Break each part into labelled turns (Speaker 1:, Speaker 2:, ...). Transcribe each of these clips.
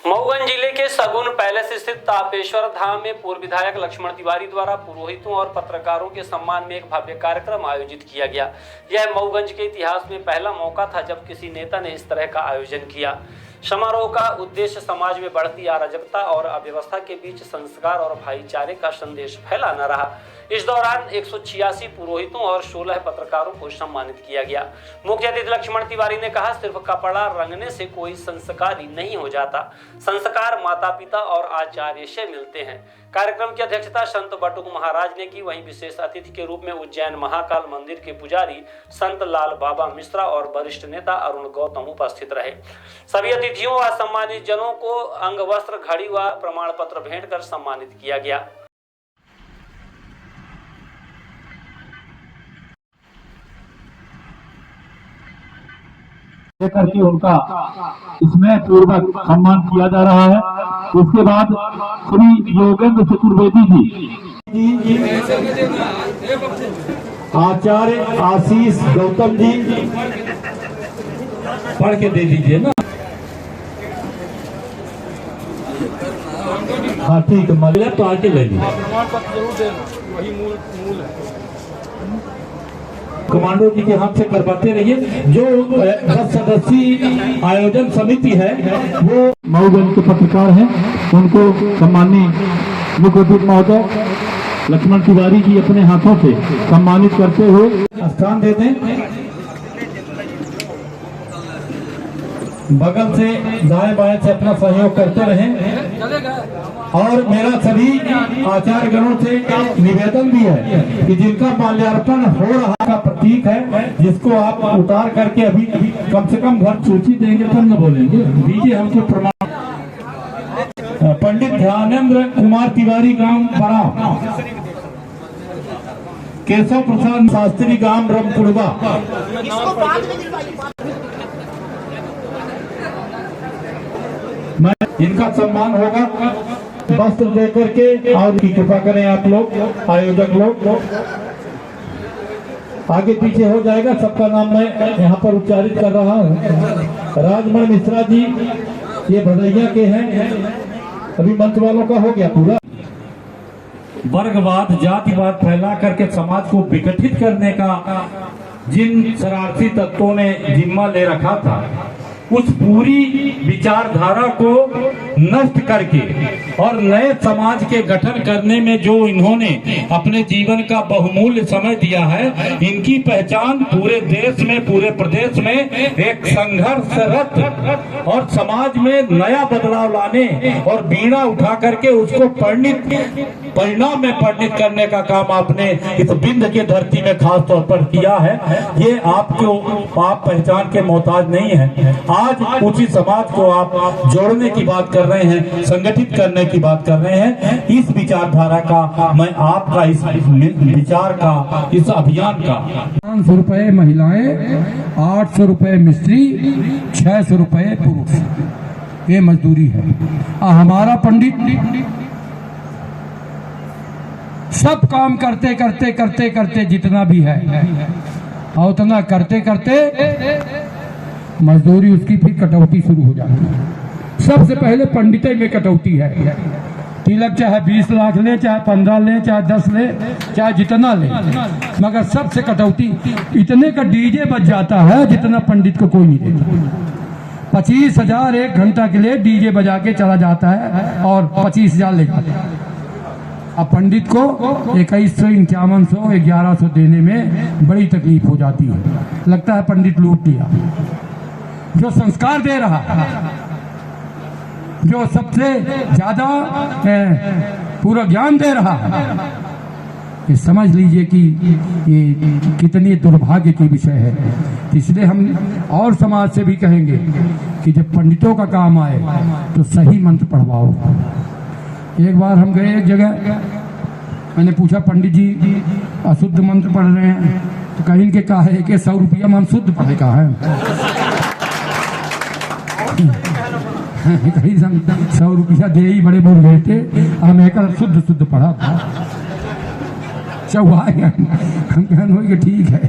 Speaker 1: मऊगंज जिले के सगुन पैलेस स्थित तापेश्वर धाम में पूर्व विधायक लक्ष्मण तिवारी द्वारा पुरोहितों और पत्रकारों के सम्मान में एक भव्य कार्यक्रम आयोजित किया गया। यह मऊगंज के इतिहास में पहला मौका था जब किसी नेता ने इस तरह का आयोजन किया। समारोह का उद्देश्य समाज में बढ़ती अराजकता और अव्यवस्था के बीच संस्कार और भाईचारे का संदेश फैलाना रहा। इस दौरान 186 पुरोहितों और 16 पत्रकारों को सम्मानित किया गया। मुख्य अतिथि लक्ष्मण तिवारी ने कहा, सिर्फ कपड़ा रंगने से कोई संस्कारी नहीं हो जाता। संस्कार माता पिता और आचार्य से मिलते हैं। कार्यक्रम की अध्यक्षता संत बटुक महाराज ने की। वहीं विशेष अतिथि के रूप में उज्जैन महाकाल मंदिर के पुजारी संत लाल बाबा मिश्रा और वरिष्ठ नेता अरुण गौतम उपस्थित रहे। सभी अतिथियों व सम्मानित जनों को अंग वस्त्र, घड़ी व प्रमाण पत्र भेंट कर सम्मानित किया गया।
Speaker 2: करके उनका इसमें पूर्वक सम्मान किया जा रहा है। उसके बाद श्री योगेंद्र चतुर्वेदी जी, आचार्य आशीष गौतम जी, पढ़ के दे दीजिए ना। हाँ ठीक है, मतलब तो आके ले लीजिए।
Speaker 3: वही मूल है।
Speaker 2: कमांडो जी के हाथ से करवाते रहिए। जो 10 सदस्यीय आयोजन समिति है वो मऊगंज के पत्रकार हैं, उनको सम्माननीय मुख्य अतिथि महोदय लक्ष्मण तिवारी जी अपने हाथों से सम्मानित करते हुए स्थान देते हैं। बगल से दाएं बाएं से अपना सहयोग करते रहें। और मेरा सभी आचार्य गणों से निवेदन भी है कि जिनका माल्यार्पण हो रहा का प्रतीक है, जिसको आप उतार करके अभी कम से कम घर सूची देंगे तब न बोलेंगे, दीजिए हमको प्रमाण। पंडित ध्यानेंद्र कुमार तिवारी, गांव बड़ा, केशव प्रसाद शास्त्री, गांव रमपुरवा। इनका सम्मान होगा वस्त्र देकर के, और की कृपा करें आप लोग आयोजक लोग। आगे पीछे हो जाएगा, सबका नाम मैं यहाँ पर उच्चारित कर रहा हूँ। राजमण मिश्रा जी, ये भदैया के हैं। अभी मंच वालों का हो गया पूरा। वर्गवाद, जातिवाद फैला करके समाज को विघटित करने का जिन शरारती तत्वों ने जिम्मा ले रखा था, उस पूरी विचारधारा को नष्ट करके और नए समाज के गठन करने में जो इन्होंने अपने जीवन का बहुमूल्य समय दिया है, इनकी पहचान पूरे देश में, पूरे प्रदेश में एक संघर्षरत और समाज में नया बदलाव लाने और बीड़ा उठा करके उसको परिणाम में परिणित करने का काम आपने इस बिंद के धरती में खास तौर पर किया है। ये आपको आप पहचान के मोहताज नहीं है। आज उसी समाज को आप जोड़ने की बात कर रहे हैं, संगठित करने की बात कर रहे हैं। इस विचारधारा का मैं आपका इस विचार का, इस अभियान का
Speaker 3: 500 रुपए महिलाएं, 800 रुपए मिस्त्री, 600 रुपए पुरुष, ये मजदूरी है। हमारा पंडित सब काम करते करते करते करते जितना भी है और उतना करते करते मजदूरी उसकी फिर कटौती शुरू हो जाती है। सबसे पहले पंडित में कटौती है। तिलक चाहे 20 लाख ले, चाहे 15 ले, चाहे 10 ले, चाहे जितना ले, मगर सबसे कटौती इतने का डीजे बज जाता है जितना पंडित को कोई नहीं देता। 25,000 एक घंटा के लिए डीजे बजा के चला जाता है और 25,000 ले जाता है। अब पंडित को 2100, 5100, 1100 देने में बड़ी तकलीफ हो जाती है। लगता है पंडित लूट लिया। जो संस्कार दे रहा है, जो सबसे ज्यादा पूरा ज्ञान दे रहा है, ये समझ लीजिए कि ये कितनी दुर्भाग्य की विषय है। इसलिए हम और समाज से भी कहेंगे कि जब पंडितों का काम आए तो सही मंत्र पढ़वाओ। एक बार हम गए एक जगह, मैंने पूछा, पंडित जी अशुद्ध मंत्र पढ़ रहे हैं तो कहीं के कहा है कि 100 रुपया में हम शुद्ध पढ़े कहा है। कहीं 100 रुपया दे ही बड़े बोल गए थे, हम एक शुद्ध पढ़ा था। चौहाए हम कहने कि ठीक है।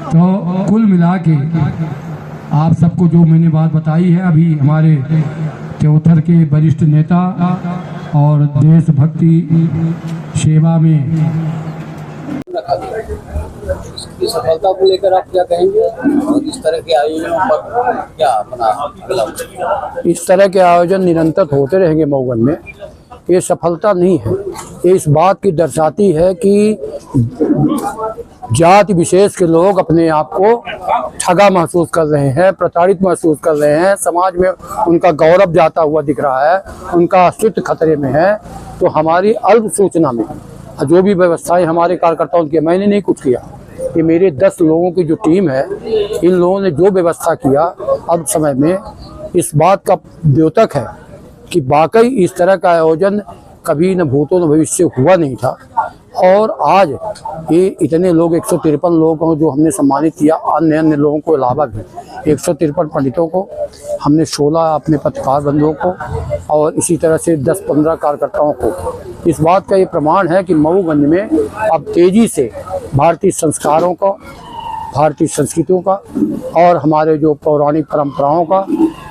Speaker 3: तो कुल मिला के आप सबको जो मैंने बात बताई है, अभी हमारे चौथर के वरिष्ठ नेता और देशभक्ति सेवा में
Speaker 4: इस सफलता को लेकर आप क्या कहेंगे और इस तरह के आयोजनों पर क्या अपना अगला?
Speaker 5: इस तरह के आयोजन निरंतर होते रहेंगे मऊगंज में। ये सफलता नहीं है, ये इस बात की दर्शाती है कि जाति विशेष के लोग अपने आप को ठगा महसूस कर रहे हैं, प्रताड़ित महसूस कर रहे हैं, समाज में उनका गौरव जाता हुआ दिख रहा है, उनका अस्तित्व खतरे में है। तो हमारी अल्प सूचना में जो भी व्यवस्थाएं हमारे कार्यकर्ताओं की, मैंने नहीं कुछ किया, ये मेरे 10 लोगों की जो टीम है, इन लोगों ने जो व्यवस्था किया अल्प समय में, इस बात का द्योतक है कि वाकई इस तरह का आयोजन कभी न भूतो न भविष्य हुआ नहीं था। और आज ये इतने लोग 153 लोग को जो हमने सम्मानित किया, अन्य लोगों को अलावा भी 153 पंडितों को, हमने 16 अपने पत्रकार बंधुओं को और इसी तरह से 10-15 कार्यकर्ताओं को। इस बात का ये प्रमाण है कि मऊगंज में अब तेजी से भारतीय संस्कारों का, भारतीय संस्कृतियों का और हमारे जो पौराणिक परंपराओं का,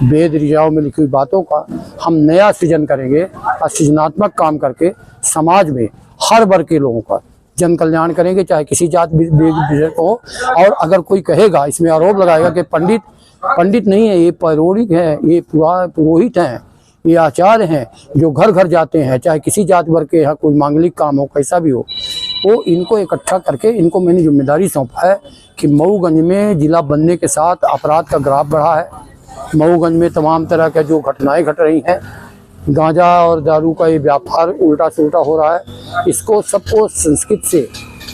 Speaker 5: वेद ऋचाओं में लिखी हुई बातों का हम नया सृजन करेंगे और सृजनात्मक काम करके समाज में हर वर्ग के लोगों का जन कल्याण करेंगे, चाहे किसी जात विशेष हो। और अगर कोई कहेगा, इसमें आरोप लगाएगा कि पंडित नहीं है, ये पौराणिक है, ये पुरोहित हैं, ये आचार्य हैं जो घर घर जाते हैं, चाहे किसी जात वर्ग के यहाँ कोई मांगलिक काम हो, कैसा भी हो, वो इनको इकट्ठा करके इनको मैंने जिम्मेदारी सौंपा है कि मऊगंज में जिला बनने के साथ अपराध का ग्राफ बढ़ा है। मऊगंज में तमाम तरह के जो घटनाएं घट रही हैं, गांजा और दारू का ये व्यापार उल्टा सुल्टा हो रहा है, इसको सबको संस्कृत से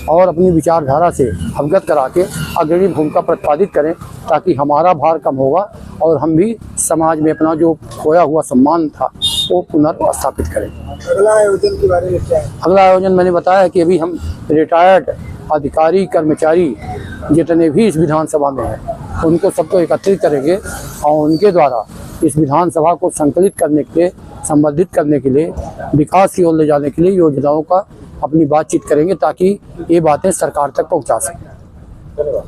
Speaker 5: और अपनी विचारधारा से अवगत करा के अग्रणी भूमिका प्रतिपादित करें, ताकि हमारा भार कम होगा और हम भी समाज में अपना जो खोया हुआ सम्मान था वो पुनर्स्थापित करें।
Speaker 4: अगला आयोजन के बारे में क्या है?
Speaker 5: अगला आयोजन मैंने बताया कि अभी हम रिटायर्ड अधिकारी कर्मचारी जितने भी इस विधानसभा में हैं उनको सबको एकत्रित करेंगे और उनके द्वारा इस विधानसभा को संकलित करने के लिए, संवर्धित करने के लिए, विकास की ओर ले जाने के लिए योजनाओं का अपनी बातचीत करेंगे, ताकि ये बातें सरकार तक पहुंचा सकें।